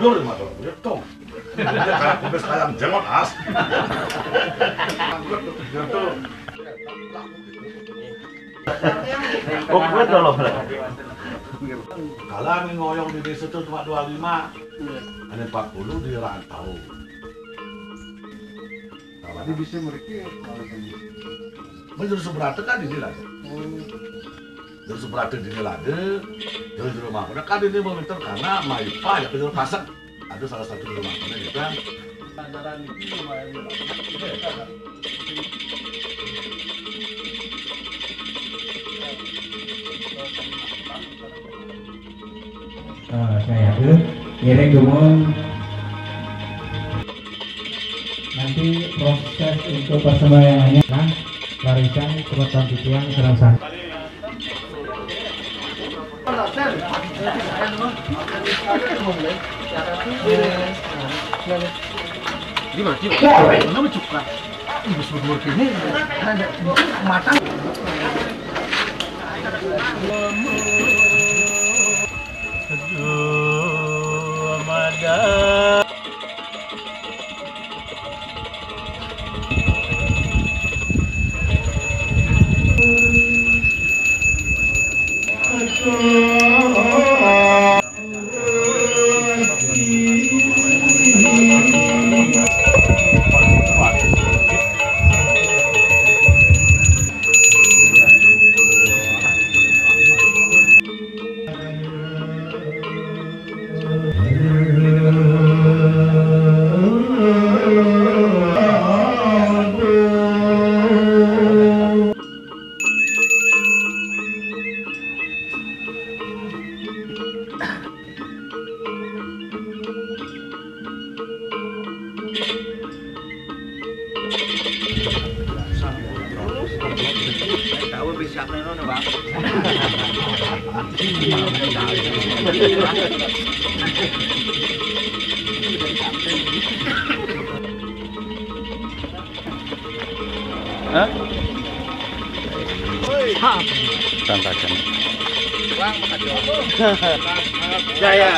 tidur di motor gue dong. Dia kayak kubis ayam jengot as. Oh, gue udah loh. Kalau yang ngoyong di desa itu cuma 25, hanya 40 di rantau. Jadi bisa mereka Menjadi seberata kan ini lah. Jadi seberata di ini lade, jadi di rumah. Udah kan ini meminta karena Maipa ya penjual pasang. Ada salah satu di rumah mana gitu kan. Saya tuh ngiring gumung nanti proses untuk persembayangannya kan warisan kebetulan titian serasa gimana? Nggak mencukup. Ibu sebelum ini matang. Aduh, Amanda. Tahu bisa apa nih, Bang? Hah? Tantakan. Jaya.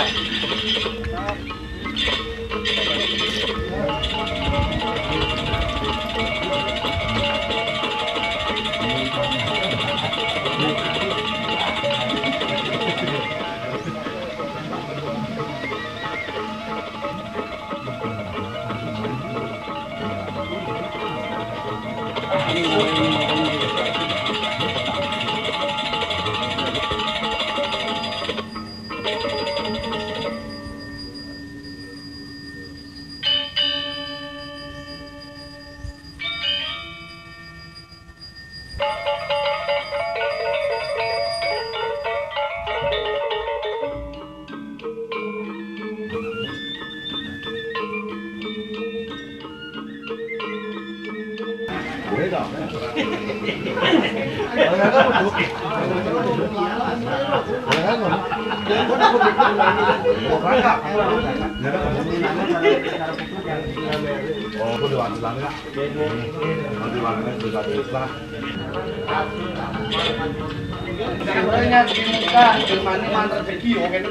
Oh, aku diwakil lang ya. Diwakil juga bisa. Sebenarnya di muka, gimana mantra rezeki, oke itu.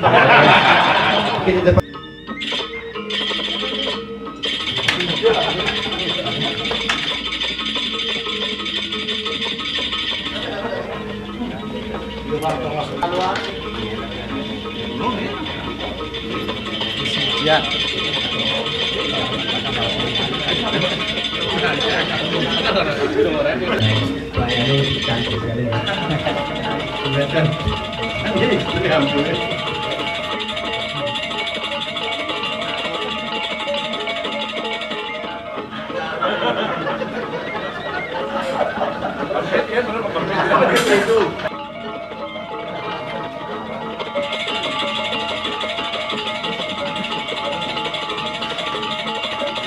Ya. pelayannya cantik sekali. Kelihatan.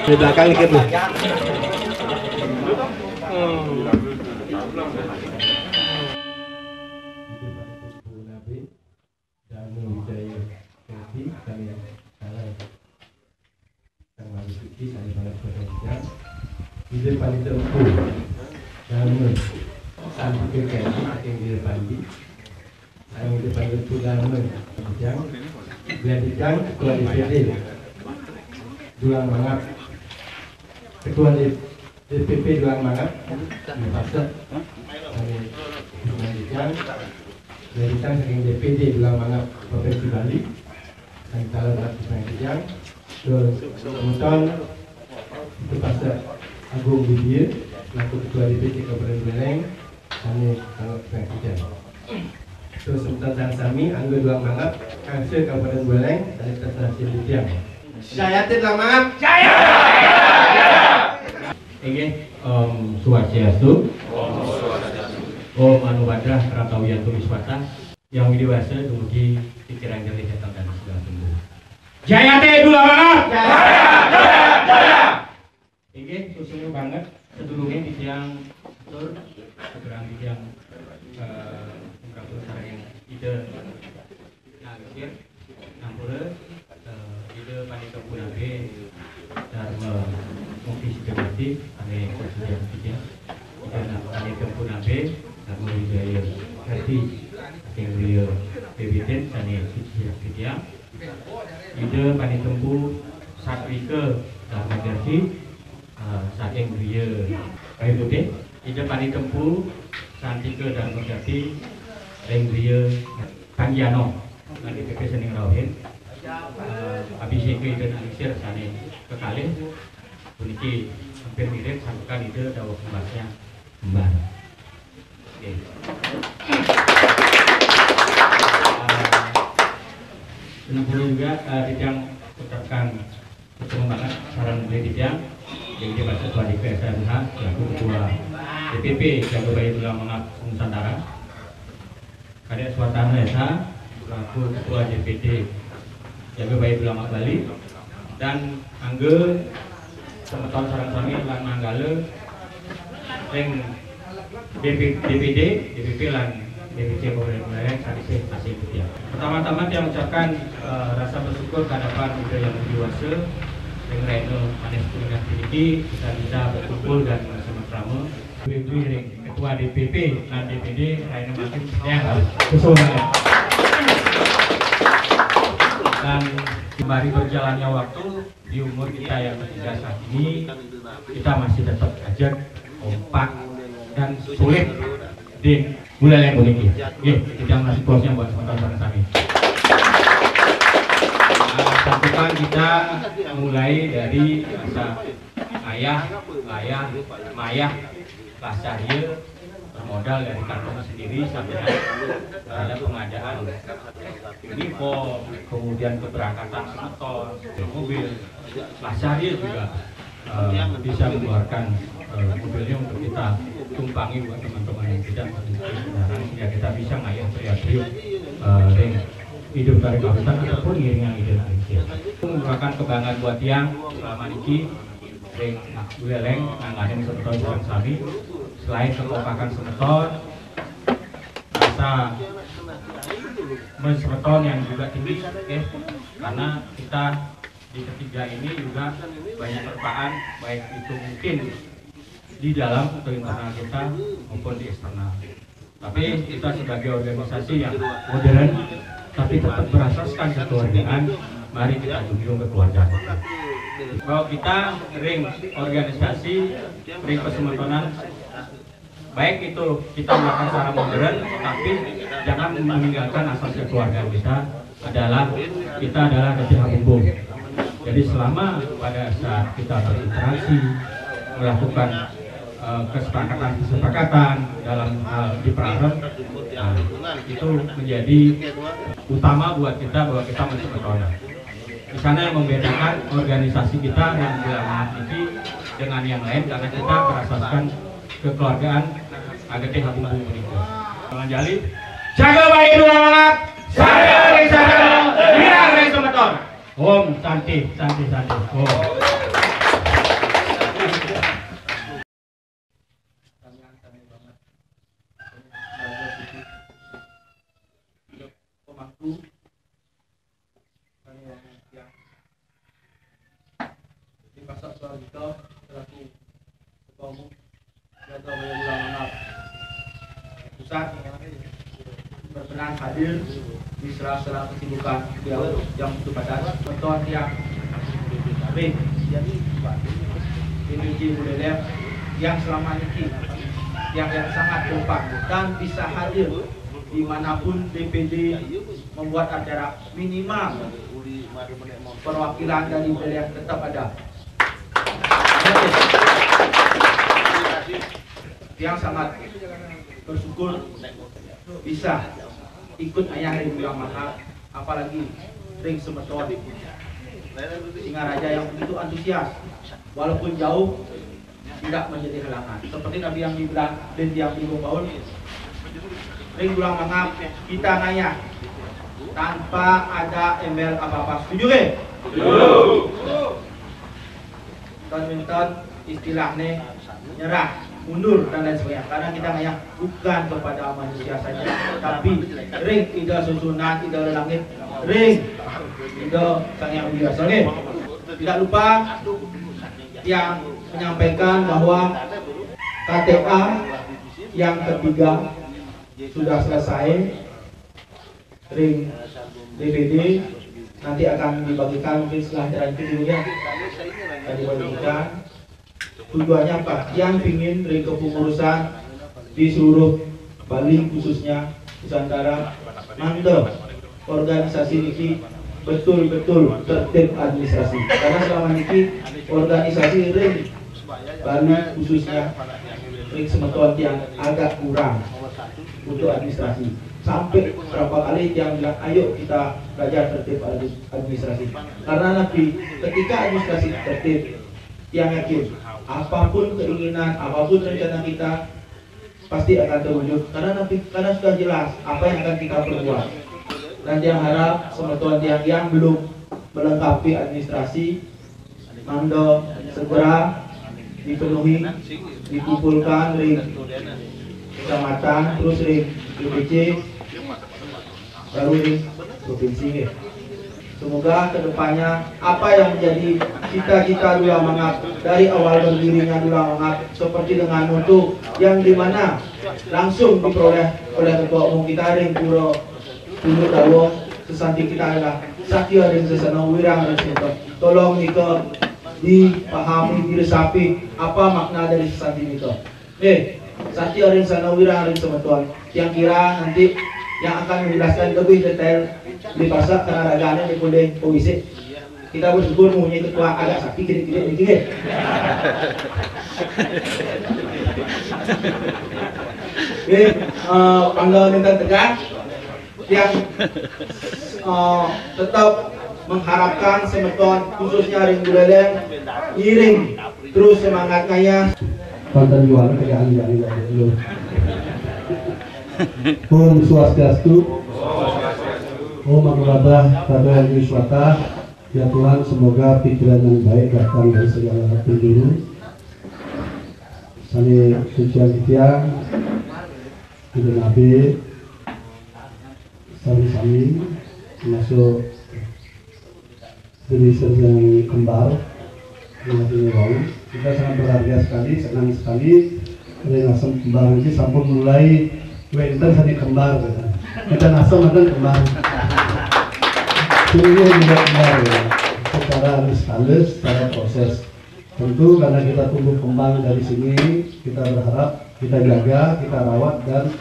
Di belakang dikit nih. Ide paling tempuh dalam sampai ke yang di depan di yang di depan itu dalam yang biarkan keluar di sini Dulang Mangap, Ketua DPP Dulang Mangap, Pasar, Lanjutan saking DPD Dulang Mangap Provinsi Bali, dan calon Ratusan Kijang, Kemudian itu Pasar Agung Budier, selaku Ketua DPD Kabupaten Buleleng, kami calon Ratusan Kijang. Terus Sultan Sami, Anggo Dulang Mangap, Kansir Kabupaten Buleleng, dan Tersenasi Litiang. Jaya Dulang Mangap, Jaya! Oke, Swastiastu, Om Anuwadah Ratawiyantu Wiswata, yang widiwasa dumugi pikiran jeli setan dan segala tumbuh. Jaya Dulang Mangap, Jaya! Jaya! Jaya! Oke, susunya banget sedulungnya di tiang tur, seberang di tiang ide nangkir nampure ide panika punabe dharma mukti sidamati ane presiden kita ide panika punabe dharma wijaya hati yang beliau bebiten ane sidamati kita ide panitempu satrike dharma jarsi saat yang beliau baik oke ide panitempu santike dharma jarsi Rengriya Kangyano dari DPP Sening Rauhin Abiseke dan Alisir sane kekalih puniki hampir mirip sambukan ide dawa kembasnya kembar. Oke. Kenapa juga Dijang ucapkan berterima banget saran dari Dijang yang dibaca Ketua DPP SMH selaku Ketua DPP Jago Bayi Dulang Mangap Nusantara. Kadek Swatana Esa selaku Ketua DPD Jaga Bayi Dulang Bali dan Angge Semeton Sarang Sami lan Manggale ring DPP lan DPC Kabupaten Buleleng sadise kasih putih. Pertama-tama dia mengucapkan rasa bersyukur kehadapan Ida yang dewasa ring Reno Manis Kuningan Tinggi bisa berkumpul dan bersama-sama Ketua DPP dan DPD Raina Makin yang keseluruhannya. Dan sembari berjalannya waktu di umur kita yang ketiga saat ini, kita masih tetap ajak, kompak dan sulit di Buleleng puniki. Kita masih close-nya buat teman-teman kami. Tentukan kita mulai dari masa ayah, mayah, Pasarnya bermodal dari kantong sendiri sampai ada pengadaan uniform, kemudian keberangkatan semeton, mobil. Pasarnya juga bisa mengeluarkan mobilnya untuk kita tumpangi buat teman-teman yang tidak memiliki kendaraan sehingga kita bisa ngayah teriak-teriak hidup dari kawasan ataupun ngiringan ide Indonesia. Itu merupakan kebanggaan buat yang selama ini ring Buleleng nangganin semeton Sarang Sami. Selain kekompakan semeton, rasa mensemeton yang juga tinggi, karena kita di ketiga ini juga banyak terpaan, baik itu mungkin di dalam atau internal kita maupun di eksternal. Tapi kita sebagai organisasi yang modern, tapi tetap berasaskan kekeluargaan, mari kita junjung kekeluargaan. Kalau kita ring organisasi, ring kesemetonan, baik itu kita melakukan secara modern, tapi jangan meninggalkan asas kekeluargaan kita adalah Dadi Habumbung. Jadi selama pada saat kita berinteraksi, melakukan kesepakatan dalam hal di perarep, itu menjadi utama buat kita bahwa kita mensemetona. Di sana yang membedakan organisasi kita yang dimiliki dengan yang lain karena kita berasaskan kekeluargaan Dadi Habumbung ini. Jangan jali, jaga bayi Dulang Mangap, saya ring sadar, hirang ring semeton. Om santi. Om. Pusat berkenan hadir di sela-sela kesibukan beliau yang begitu padat. Contoh yang di Buleleng yang selama ini yang sangat kompak dan bisa hadir dimanapun DPD membuat acara, minimal perwakilan dari Buleleng tetap ada. Yang sangat bersyukur bisa ikut ayah Ring Bulang Mahal, apalagi Ring Semeton Singaraja yang begitu antusias, walaupun jauh tidak menjadi halangan. Seperti Nabi yang dibilang dan yang dibaul, Ring Bulang Mahal kita ngayah tanpa ada embel apa-apa. Setuju ke? Minta istilahnya nyerah, mundur dan lain sebagainya, karena kita ngayah bukan kepada manusia saja, tapi ring tidak susunan, tidak langit, ring tidak sang yang biasa. Tidak lupa yang menyampaikan bahwa KTA yang ketiga sudah selesai, ring DPD nanti akan dibagikan mungkin setelah jalan kedua dan dibagikan. Tujuannya apa? Yang ingin ring kepengurusan di seluruh Bali khususnya Nusantara, mantap organisasi ini betul-betul tertib administrasi, karena selama ini organisasi ring Bali khususnya ring Semeton yang agak kurang untuk administrasi. Sampai berapa kali yang bilang ayo kita belajar tertib administrasi, karena nanti ketika administrasi tertib, yang yakin apapun keinginan, apapun rencana kita pasti akan terwujud, karena sudah jelas apa yang akan kita perbuat. Dan yang harap Semeton yang belum melengkapi administrasi, mando segera dipenuhi, dikumpulkan ring kecamatan, terus ring DPC, baru ring provinsi. Semoga kedepannya apa yang menjadi cita-cita Dulang Mangap dari awal berdirinya Dulang Mangap, seperti dengan mutu yang dimana langsung diperoleh oleh Ketua Umum kita Ring Puro Tunduk Dawo, sesanti kita adalah Satya Ring Sesana Wirang Ring Semeton. Tolong Niko dipahami, diresapi apa makna dari sesanti Niko. Satya Ring Sesana Wirang Ring Semeton yang kira nanti yang akan menjelaskan lebih detail di pasar karena raganya di Kode Komisi. Kita bersyukur mempunyai ketua agak sakti gede-gede dikit. Anda minta tegas yang tetap mengharapkan Semeton khususnya Ring Buleleng ngiring terus semangatnya. Pantan jualan kerjaan dulu. Om Swastiastu, Om Anuradha Rada yang Wiswata. Ya Tuhan, semoga pikiran yang baik datang dari segala penjuru. Sani sucian tiang, ide nabi, sami-sami masuk dari yang kembar, yang bau. Kita sangat berharga sekali, senang sekali. Dari nasam kembar ini sampun mulai wenter sani kembar, kita nasam ada kembar. Ini juga kembar, secara halus, secara proses. Tentu karena kita tumbuh kembang dari sini, kita berharap, kita jaga, kita rawat, dan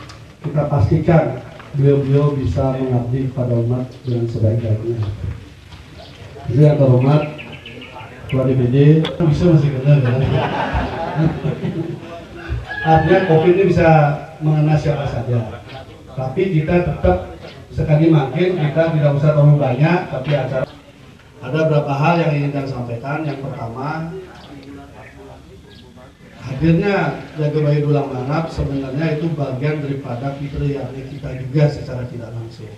kita pastikan beliau-beliau bisa mengabdi kepada umat dengan sebaik-baiknya. Jadi yang terhormat Ketua DPD, bisa masih kenal ya. Artinya kopi ini bisa mengena siapa saja, tapi kita tetap sekali makin kita tidak usah terlalu banyak, tapi acara ada beberapa hal yang ingin saya sampaikan. Yang pertama, hadirnya Jaga Bayi Dulang Mangap sebenarnya itu bagian daripada fitrah kita juga secara tidak langsung.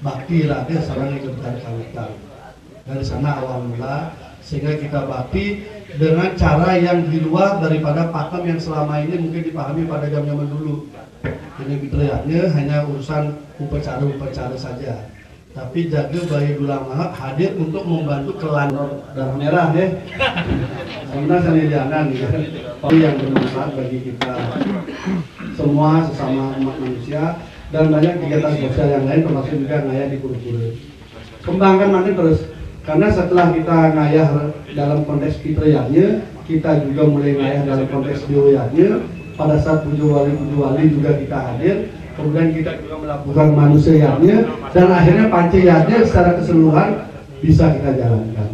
Bakti rakyat sarang yang berkali-kali dari sana awal mula, sehingga kita bakti dengan cara yang di luar daripada pakem yang selama ini mungkin dipahami pada zaman dulu. Ini fitrahnya hanya urusan upacara-upacara saja. Tapi Jaga Bayi Dulang Mangap hadir untuk membantu kelan darah merah ya. Sebenarnya senianan yang bermanfaat bagi kita semua sesama umat manusia, dan banyak kegiatan sosial yang lain termasuk juga ngaya di Pura-Pura. Kembangkan mana terus Karena setelah kita ngayah dalam konteks fitriyahnya, kita juga mulai ngayah dalam konteks dewayahnya. Pada saat puju wali juga kita hadir, kemudian kita juga melakukan manusianya, dan akhirnya panciyahnya secara keseluruhan bisa kita jalankan.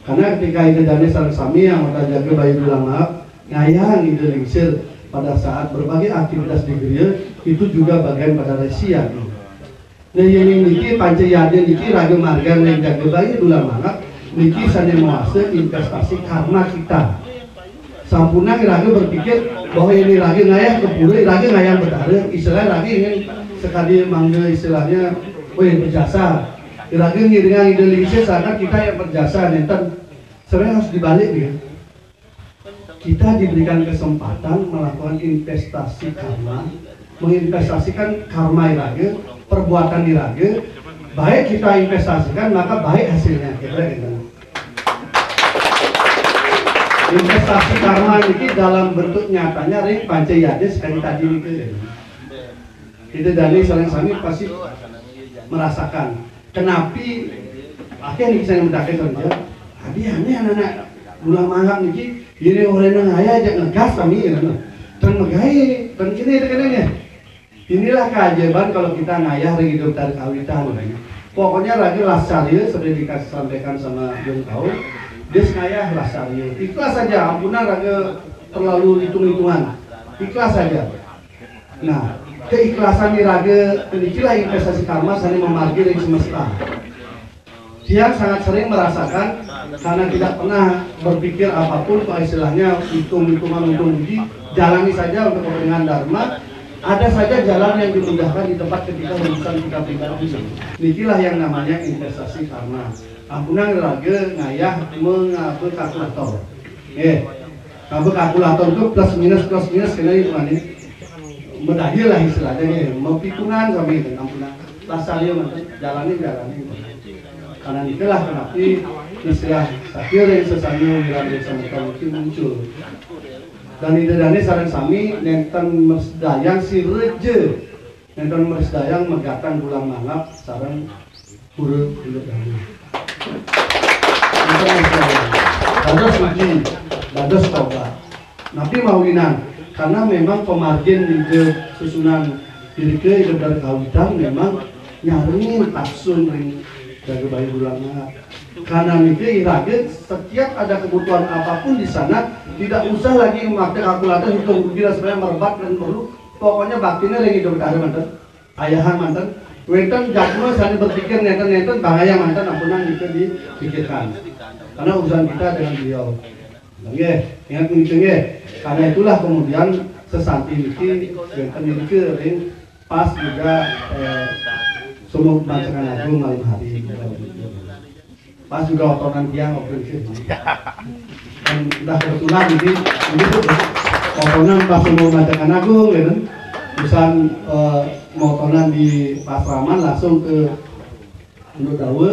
Karena ketika ide dane sareng sami yang mata jaga bayi ulama ngayang ide lingsir pada saat berbagai aktivitas di gereja itu juga bagian pada resian. Nah yang niki panciyahnya niki raga marga yang jaga bayi ulama niki sane muase investasi karma kita. Sampuna raga berpikir bahwa ini raga ngayah ke pura, raga ngayah berdarah, istilahnya raga ingin sekali manggil istilahnya, berjasa. Raga ngiringan ide lingsir seakan kita yang berjasa, nenten sebenarnya harus dibalik nih. Kita diberikan kesempatan melakukan investasi karma, menginvestasikan karma iraga, perbuatan iraga, baik kita investasikan maka baik hasilnya. Kira-kira investasi karma ini dalam bentuk nyatanya ring pancayade sekali tadi itu. Itu dari saling sami pasti merasakan. Kenapa akhirnya saya mendaki kerja. Abi aneh anak-anak bulan malam niki ini orang ngaya aja ngegas kami gitu. Dan megai, dan gini kadang-kadangnya. Inilah keajaiban kalau kita ngayah ring hidup dari kawitan. Pokoknya lagi lasarius seperti dikasih sampaikan sama Jung Kau. Dia ngayah lasarius. Ikhlas saja, ampunan raga terlalu hitung-hitungan. Ikhlas saja. Nah, keikhlasan raga inilah investasi karma saling memargi ring semesta. Dia sangat sering merasakan karena tidak pernah berpikir apapun, kalau istilahnya hitung-hitungan untung rugi, jalani saja untuk kepentingan dharma. Ada saja jalan yang dimudahkan di tempat ketika urusan kita pribadi. Inilah yang namanya investasi karma. Ampunan raga ngayah mengatur kalkulator. Kalau kalkulator itu plus minus kena hitungannya. Mendahil lah istilahnya, mau hitungan sama itu. Ampunan lasalnya jalani. Karena itulah kenapa istilah sakir yang sesanya wilayah desa itu muncul. Dan ide-ide sareng sami nenten mesdayang si reje, nenten mesdayang megatan bulan manap sareng huruf hidup kami. Nenten mesdayang, dados suci, dados tobat. Nabi maulinan, karena memang pemargin ide susunan diri ke hidup dari kawitan memang nyaringin taksun ring jaga bayi bulan manap. Karena mikir iraget setiap ada kebutuhan apapun di sana tidak usah lagi memakai kalkulator hitung rugi dan sebenarnya merebat dan perlu pokoknya baktinya lagi hidup ada mantan ayahan mantan wenten jadwal saya berpikir nenten bahaya mantan ampunan itu dipikirkan karena urusan kita dengan beliau. Oke, ingat ngitungnya karena itulah kemudian sesanti ini wenten ini ring pas juga semua bacaan agung malam hari. Pas juga otonan tiang operasi dan udah kebetulan ini otonan pas mau bacakan agung gitu misalnya otonan di Pasraman langsung ke Gunung Dawe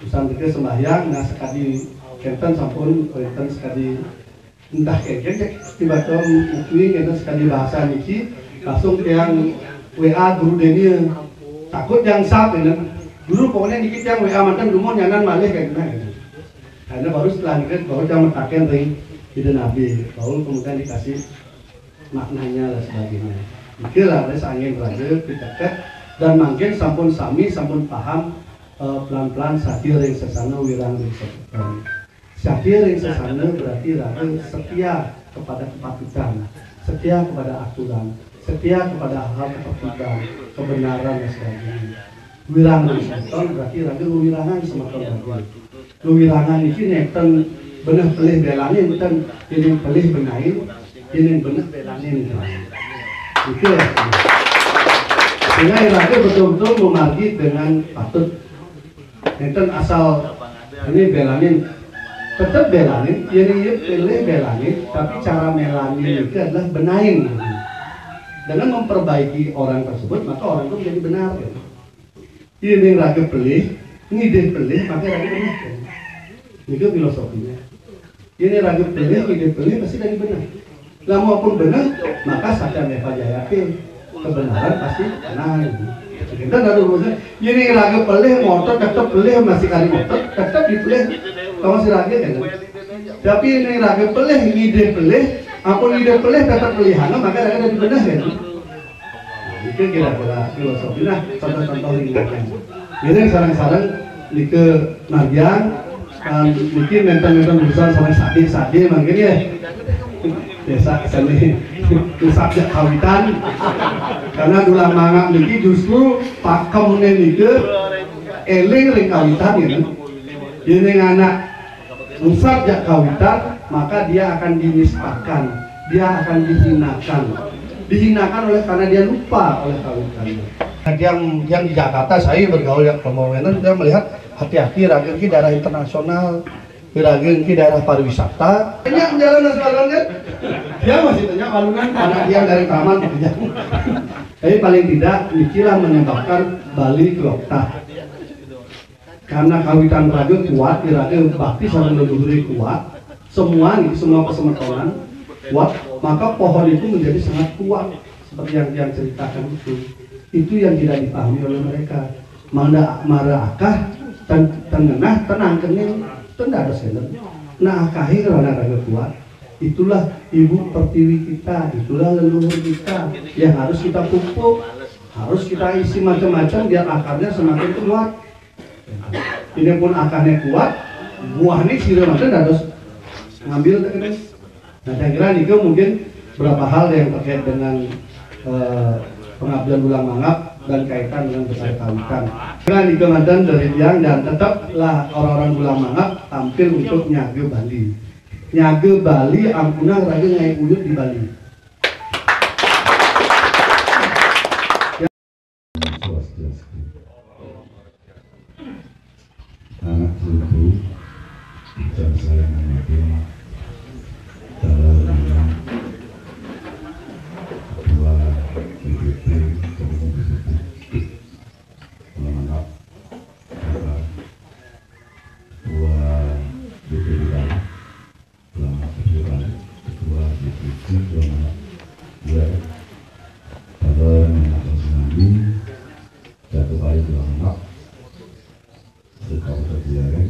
misalnya ke sembahyang nah sekali kenten sampun kenten sekali entah kayak tiba-tiba mungkin kenten sekali bahasa niki langsung ke yang WA guru Deni takut yang sap gitu. Dulu pokoknya dikit yang WA mantan dulu nyanan malih kayak gimana karena baru setelah nikah baru yang mentaken ring ide Nabi baru kemudian dikasih maknanya dan sebagainya itulah res angin raja kita dan mungkin sampun sami sampun paham pelan-pelan sakir yang sesana wirang yang sesana sakir yang sesana berarti raga setia kepada kepatutan setia kepada aturan setia kepada hal ketertiban kebenaran dan sebagainya. Wirangan semeton berarti raga wirangan semeton lagi. Wirangan ini neten bener pelih belanin neten ini pelih benain ini bener belanin. Itu ya. Sehingga raga betul-betul memargi dengan patut. Neten asal ini belanin tetap belanin, ini pelih belanin, tapi cara melanin itu adalah benain. Dengan memperbaiki orang tersebut maka orang itu menjadi benar. Ini raga pelih, ngide pelih, maka raga benar. Itu filosofinya. Ini raga pelih, ngide pelih, pasti dari benar. Lah maupun benar, maka sadar meva jayake kebenaran pasti benar. Kita ada urusan. Ini raga pelih motor, tetap pelih masih kali motor, tetap dipelih. Kamu masih raga kan? Tapi ini raga pelih, ide pelih, ampun ide pelih tetap pelihan, maka raga ada dibedah kan? Itu kira-kira filosofi. Nah, contoh-contoh ringan. Ini sarang-sarang di ke Nagian, bikin mental-mental besar sama sade makanya desa seni pusat kawitan karena dulang mangap niki justru pakem niki eling ring kawitan ya kan. Ini anak pusat kawitan maka dia akan dinisbahkan, dia akan dihinakan oleh karena dia lupa oleh kawitannya. Yang di Jakarta saya bergaul yang pemerintah saya melihat hati-hati ragen ki daerah internasional, ragen ki daerah pariwisata. Banyak jalan nasional kan? Dia masih tanya balungan anak dia dari taman kerja. Tapi paling tidak inilah menyebabkan Bali Klokta. Karena kawitan ragen kuat, ragen bakti sama leluhur kuat, semua pesemetonan kuat, maka pohon itu menjadi sangat kuat seperti yang ceritakan itu. Itu yang tidak dipahami oleh mereka. Mara akah tengenah tenang kening tenda ada sender. Nah akahi karena raga kuat. Itulah ibu pertiwi kita, itulah leluhur kita yang harus kita pupuk, harus kita isi macam-macam biar akarnya semakin kuat. Ini pun akarnya kuat, buah ini sirah macam harus ngambil tekan. Nah saya kira ini mungkin beberapa hal yang terkait dengan pengabdian ulang mangap dan kaitan dengan besar kawitan. Karena di Kementerian dari Tiang dan tetaplah orang-orang ulang mangap tampil untuk nyage Bali. Nyage Bali, ampunah raga ngai uyut di Bali. Anak cucu dan saya mengambil dua BBP menganggap dua BPD ulama kejuran kedua BPC ulama dua pada mengenai tsunami jatuh baik ulama sekau terbiarin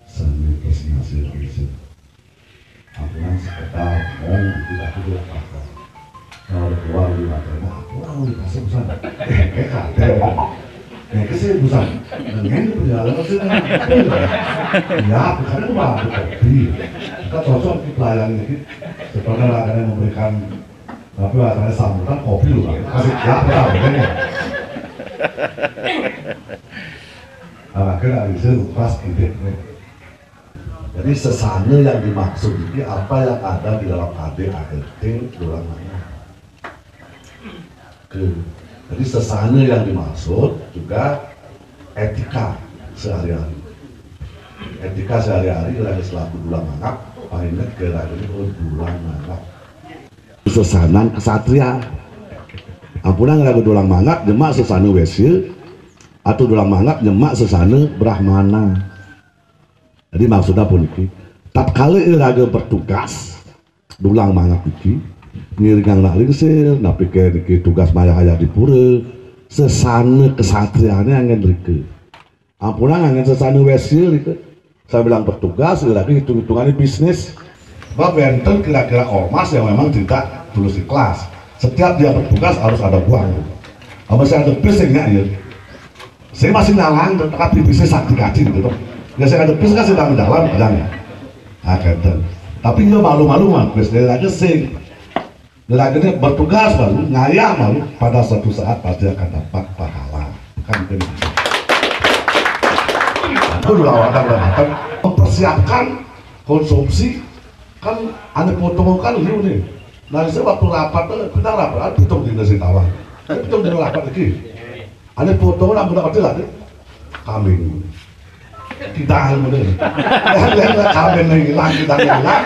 sambil persenasi riset ampunan sekitar tidak tidak apa kalau keluar di matanya aku dikasih busan kasih busan dengan perjalanan itu ya bukan itu mah kopi kita cocok di pelayan ini sebenarnya akan memberikan tapi akan sambutan kopi loh kasih ya betul ya akhirnya bisa lepas ide. Jadi sesana yang dimaksud ini apa yang ada di dalam ADART ulang mangap. Jadi sesana yang dimaksud juga etika sehari-hari. Etika sehari-hari dari selaku ulang mangap paling kira ini ulang mangap. Sesanan kesatria. Ampunan lagu ulang mangap nyemak sesana wesir atau ulang mangap nyemak sesana brahmana. Jadi maksudnya pun ini, tak kali raga bertugas dulang mangap ini, ngiringang nak lingsir, nak pikir tugas maya-haya di pura, sesana kesatriannya angin rike. Ampunan angin sesana wesil itu, saya bilang bertugas, lagi hitung-hitungannya bisnis. Sebab benten kira-kira ormas yang memang tidak tulus ikhlas. Setiap dia bertugas harus ada uang. Apa saya ada bisnisnya ya? Saya masih nalang, tapi bisnis sakti kaji gitu. Ya saya ada bis kan sedang jalan kadang ya. Akhirnya. Tapi dia malu-malu mah, bis dia lagi sing. Dia lagi bertugas baru, ngayah malu. Pada suatu saat pasti akan dapat pahala. Bukan begitu. Itu dulu awal-awal mempersiapkan konsumsi kan ada potong kan dulu nih. Nah saya waktu rapat kita rapat hitung di nasi tawar. Hitung di rapat lagi. Ada potong lah mudah betul lagi. Kambing. Tidak hal mudah. Lihat kambing hilang kita hilang.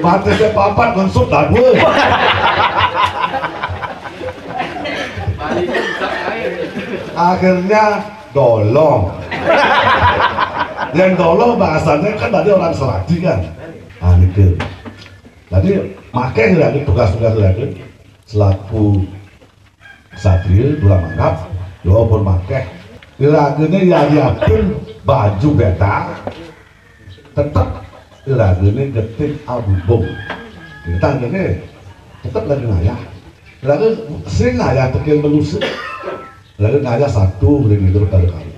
Mati papat konsum dah dua. Akhirnya dolong. Yang dolong bahasanya kan tadi orang Selati kan. Gitu. Jadi makanya lagi tugas-tugas lagi. selaku satria Dula Mangap yo pun makeh iragene ya yakin baju beta tetap iragene getik album kita gini tetap lagi ngayah lagi sering ngayah tekin melusuk lagi ngayah satu ring itu kali-kali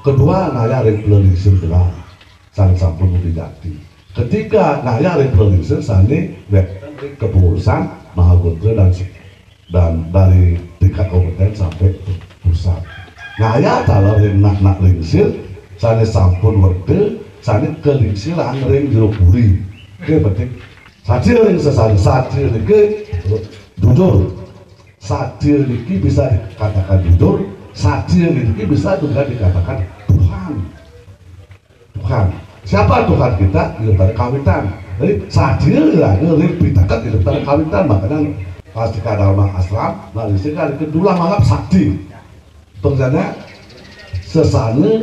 kedua ngayah ring pelalisir gelang sang sampun budi jati ketiga ngayah ring pelalisir sani kepengurusan Mahagodra dan dari tingkat kabupaten sampai pusat. Ngayah kalau ring nak lingsir, sani sampun werde, sani kelingsiran ring Jerukuri. Oke penting. Saja ring sesali, saja niki jujur, saja niki bisa dikatakan jujur, saja niki bisa juga dikatakan Tuhan. Tuhan. Siapa Tuhan kita? Ilmu kawitan. Jadi saja lagi ring pitakat ilmu kawitan makanya pasti kadalma aslam, lalu sekali kedua Mangap sakti. Penjana sesana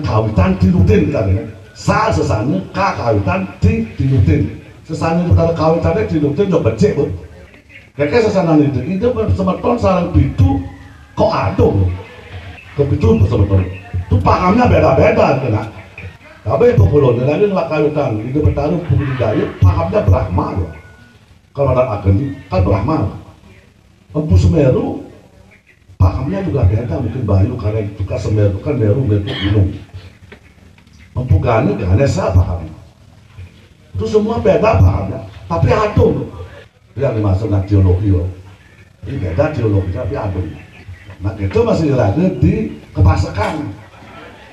kawitan tinutin kan ya. Sesana kawitan tinutin. Sesana betara kawitannya tinutin jo becek bu. Kayak sesana itu semeton sarang pitu kok adung. Kepitu semeton. Itu pahamnya beda-beda kena. Tapi populer lagi ngelak kawitan itu bertaruh budidaya pahamnya Brahma ya. Kalau ada agen kan Brahma. Empu Semeru pahamnya juga beda mungkin Bayu karena juga Semeru kan Meru gunung. Empu Gane Ganesa pahamnya. Itu semua beda pahamnya. Tapi adung. Yang dimaksud dengan teologi loh. Ini beda teologi tapi adung. Nah itu masih ada di kepasakan.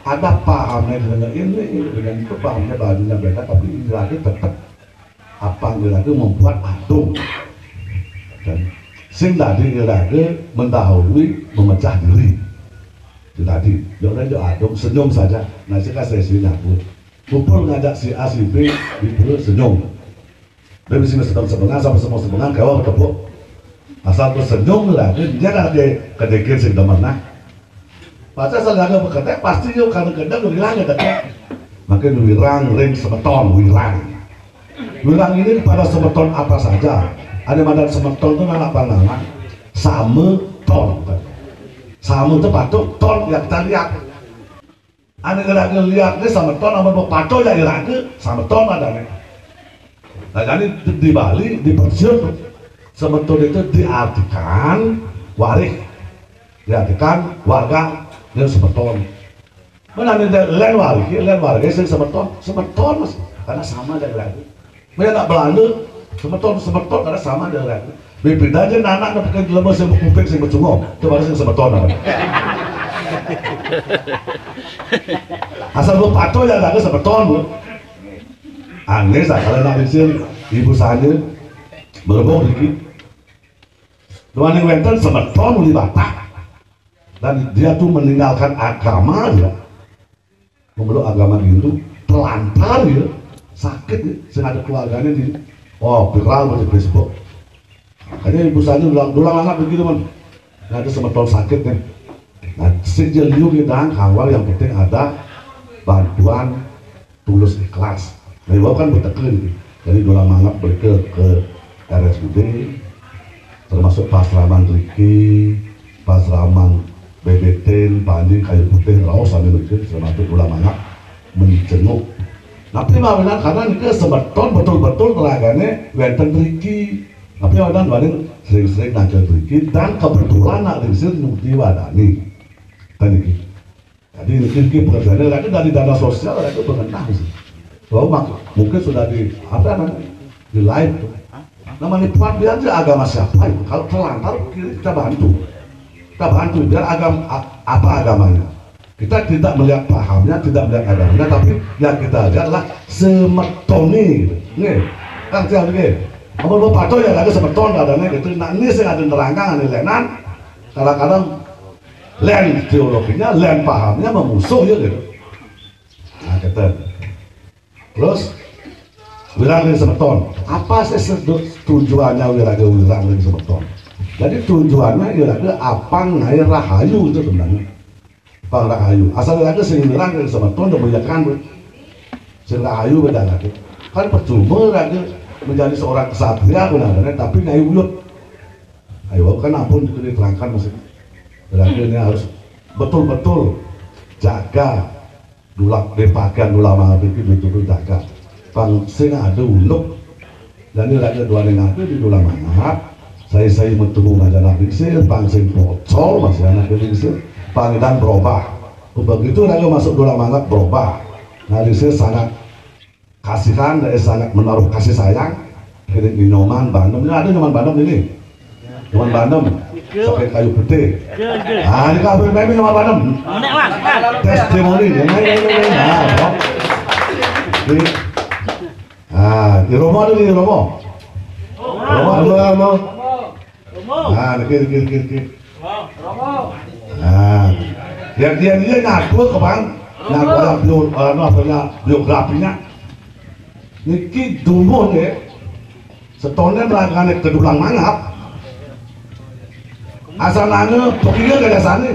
Ada pahamnya dengan ini dengan itu pahamnya bajunya beda tapi ini lagi tetap apa lagi membuat adung dan sing tadi lagi mendahului memecah diri itu tadi jangan adung senyum saja nah sekarang saya nyambut kumpul ngajak si A si B di senyum dari sini sedang sebengan sampai semua sebengan kau ketepuk asal tersenyum lagi dia kan ada kedekir sing demenah Pacar selangga berkata pasti yuk karena kedang wirang ya dekat makin wirang ring semeton wirang ini pada semeton apa saja ada madan semeton itu apa nama sama ton sama itu patut ton yang kita lihat ada yang lihat ini sama ton sama patut yang lihat sama ton ada nih nah jadi di Bali di Persir semeton itu diartikan waris diartikan warga yang semeton mana ada lain warga yang semeton mas karena sama ada lagi mereka tak Belanda semeton karena sama ada lagi beda aja anak nak pakai lemah yang kuping yang bercungok itu baru yang semeton asal lu patuh ya lagi semeton bu aneh sah kalau nak disini ibu saya berbong dikit luar yang wenten semeton di Batak dan dia tuh meninggalkan agama ya memeluk agama Hindu terlantar ya sakit ya sengaja keluarganya di viral di Facebook makanya ibu saya dulang anak begitu man nggak ada semeton sakit nih nah sejauh itu kita kawal yang penting ada bantuan tulus ikhlas nah ibu kan bertekan jadi dulang Mangap balik ke RSUD termasuk Pasraman Riki Pasraman BBT, Panjing, Kayu Putih, Raos, sambil begitu, termasuk Dula Mangap menjenguk. Tapi benar karena ini semeton betul-betul telaganya wenten Riki. Tapi wadah sering-sering ngajak Riki dan kebetulan nak Riki Nukti Wadani. Dan ini, jadi Riki pekerjaannya lagi dari dana sosial itu berkenah sih. Bahwa mungkin sudah di apa namanya di live tuh. Namanya puan dia aja agama siapa itu? Kalau terlantar kita bantu. Kita bantu biar apa agamanya kita tidak melihat pahamnya tidak melihat agamanya tapi yang kita lihat adalah semetoni nih kan tiap lagi kamu lupa tuh ya lagi semeton adanya gitu nah ini sih ada nerangkan ini lenan kadang-kadang len teologinya len pahamnya memusuh ya gitu nah kita terus wirang ini semeton apa sih tujuannya wirang ini semeton jadi tujuannya ialah apa ngai rahayu itu sebenarnya Bang Rahayu asal lagi sehingga dari semeton dan menyakan sehingga rahayu beda lagi kan percuma lagi menjadi seorang kesatria benar-benar, tapi nyai ulut. Ayo kan ampun diterangkan maksudnya. Berarti ini harus betul-betul jaga dulak depakan dula mangap itu betul-betul jaga. Pang sing ada uluk dan ini lagi dua yang ada di dula mangap. Saya bertemu majalah bingsir, pang sing bocol masih anak bingsir, panggilan berubah. Begitu lagi masuk dula mangap berubah. Nah bingsir sangat kasihan, sangat menaruh kasih sayang. Kirim di Nyoman Bandung, ini ada Nyoman Bandung ini. Nyoman Bandung, sampai kayu putih. Ah, ini kabar baik Nyoman Bandung. Testimoni, di Romo ada di Romo. Romo. Ah, dikit. Ah, dia ngaku ke bang, ngaku biografinya. Niki dulu deh, setonnya melakukan kedulang mangap. Asal nanya, pokoknya gak ada sana.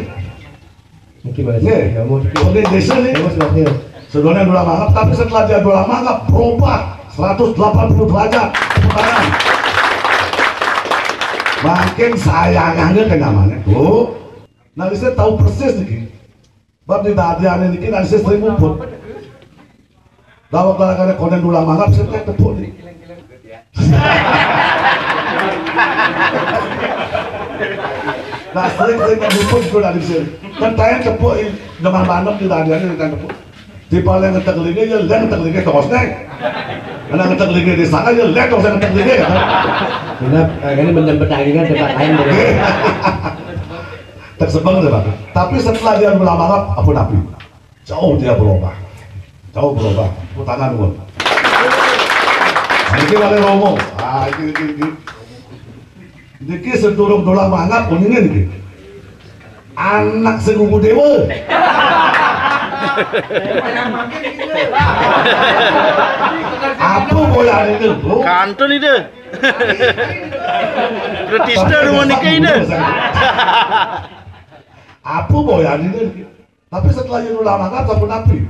Mungkin banyak. Ya mau di desa nih. Sebenarnya dua mangap, tapi setelah dia dua mangap berubah 180 derajat putaran. Makin sayangnya kenyamannya tuh. Nah saya tahu persis nih. Bab di dadiannya nih, nanti saya sering ngumpul. Dawak gara-gara konen dua mangap, saya kayak tepuk nih. Nah sering ngumpul itu dari sini. Kan tayang tepuk dengan Bandung di dadiannya dengan tepuk. Di paling ngetek lagi ya lihat ngetek lagi tosnya. Karena ngetek lagi di sana ya lihat tosnya ngetek lagi kan. Benar, ini menjempetagikan tempat lain dari. Tersebang deh Pak. Tapi setelah dia berlama-lama apa nabi? Jauh dia berubah. Tangan gua. Ini ada Romo. Ah, ini sedurung dolang mangap kuningan ini. Anak segugu dewa. Apa boleh itu? Kantor itu. Pratista rumah nikah ini. Apa boleh ini? Tapi setelah itu lama kan sampai nabi.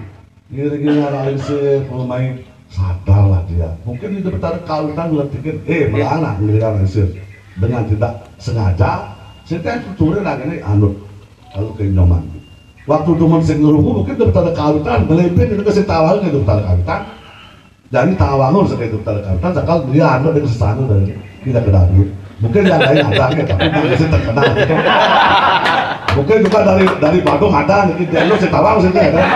Kira-kira lain sih pemain sadar lah dia. Mungkin itu betul kawinan bulan pikir, melana kira lain dengan tidak sengaja. Saya turun lagi nih anut lalu ke Nyoman. Waktu teman sing ngerunggu mungkin itu betul kawinan, melipin itu kasih tawang itu betul kawinan. Jadi tawangun seperti itu betul kawinan. Sekal dia anut dari sana dari kita ke dapur. Mungkin yang lain ada, tapi masih terkenal. Mungkin juga dari Bandung ada, dia lu setawang situ ya kan.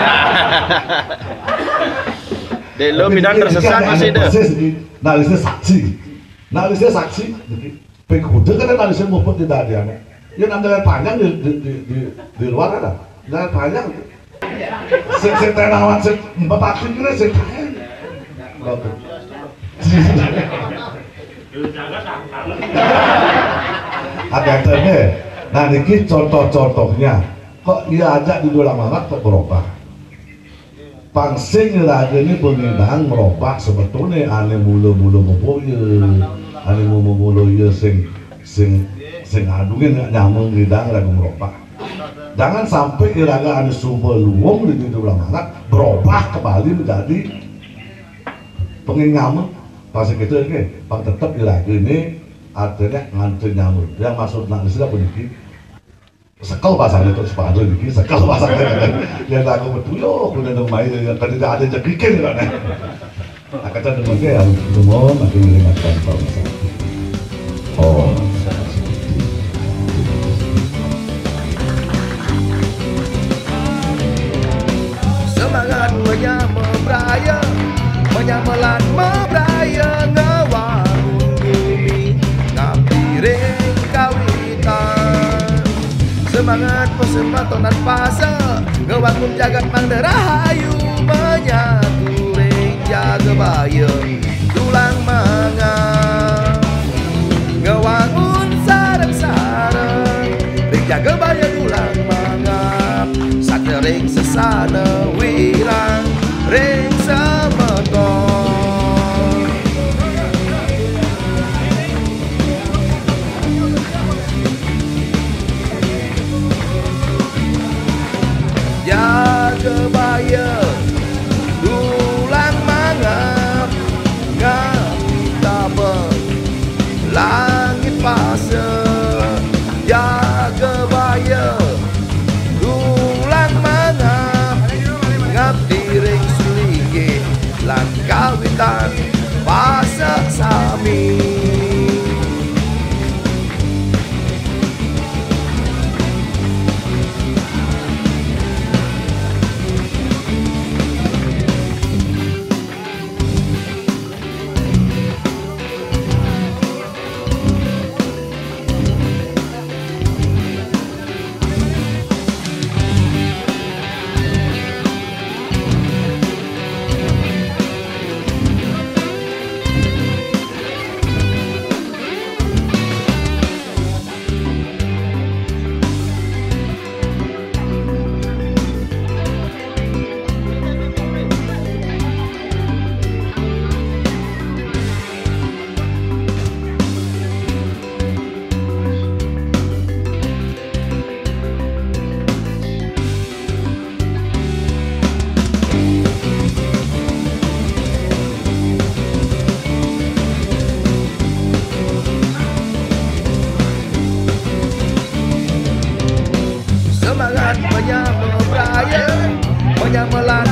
Delo bidang tersesat masih ada. Nalisnya saksi. Pekuda kan nalisnya ngumpul di dadiannya. Ya nandanya panjang di luar ada. Nandanya panjang. Setenawan, empat aksi kira setenawan. Ada. Nah ini contoh-contohnya. Kok dia ajak di dua lama kok berubah. Pangsing lagi ini penginang merubah sebetulnya ane mulu-mulu moboye, ane mulu-mulu ya sing adungin nyamung ngidang lagi merubah. Jangan sampai iraga ane sumber luwung di dua lama berubah kembali menjadi penginang. Pas gitu pak tetap iraga ini artinya nganter nyamuk. Yang maksud nak disini apa nih? Sekal pasangnya terus sepatu ini, sekal pasangnya. Dia aku betul yo, kemudian main yang tadi ada jekikin kan? Akan ada yang semua makin melihatkan bangsa. Oh. Semangat menyamberaya, menyamelan memberaya ngewangun bumi, ngapireng kawitan. Semangat persempatonan fase, ngewangun jagat mangda rahayu, menyatu ring jaga bayang tulang mangan. Ngewangun sareng-sareng, ring jaga bayang tulang mangan. Sakering sesana wirang, ring semeton. Jaga bayang tulang mangap ngapita.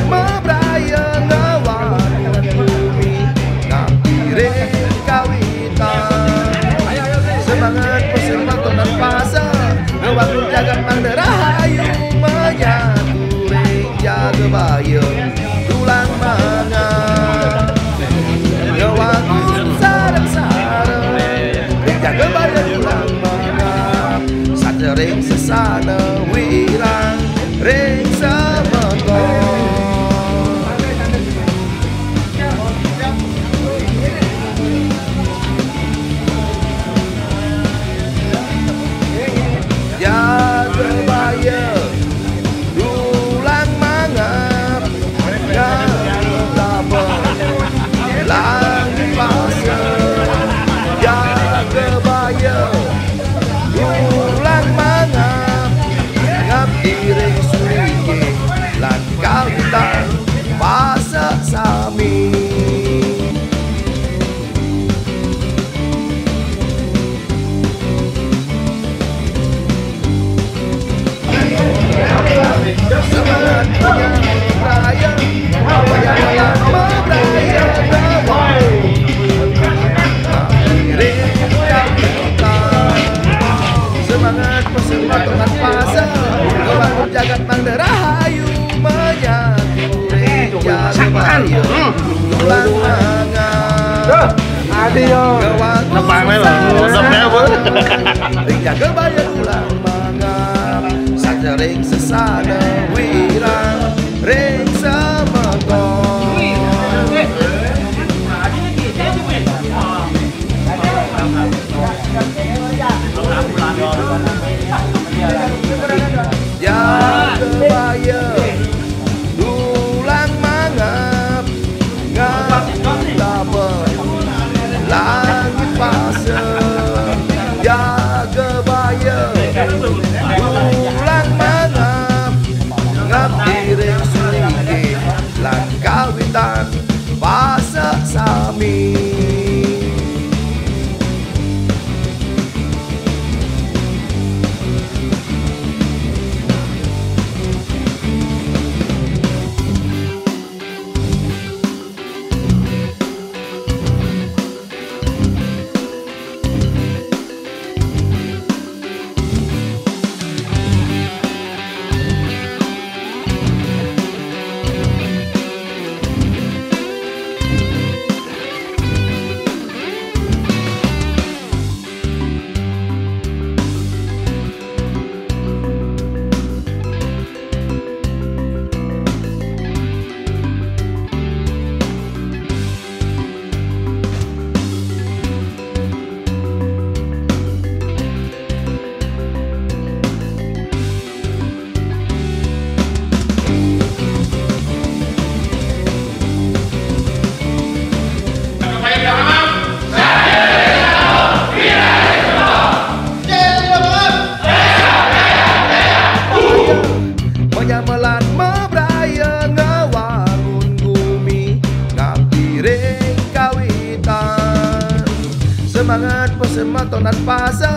mebraya ngawangun bumi ngampiring kawitan semangat persematonan fase ngawangun jagat mangda rahayu menyatu ring jaga baya tulang mangan ngawangun sarang-sarang ring jaga baya tulang mangan sadering sesana wirang ring semeton jaga baya tulang mangap nyata langit pasir jaga baya tulang mangap ngap iring suike lan kawitan fase sami semangat menyeraya menyeraya mebraya semangat persematonan fase ngawangun jagat mangda rahayu menyatu ring jaga baya tulang mangan Nepangnya lah, ngosoknya apa? ring jaga baya tulang mangan sadering sesana wirang ring semeton jaga baya tulang mangap ngapa langit pasir jaga baya tulang mangap ngap iring suike lan kawitan fase sami menyamelan mebraya ngawangun bumi ngampiring kawitan semangat persematonan fase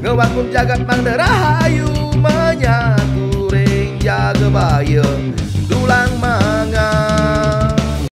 ngawangun jagat mangda rahayu menyatu ring jaga baya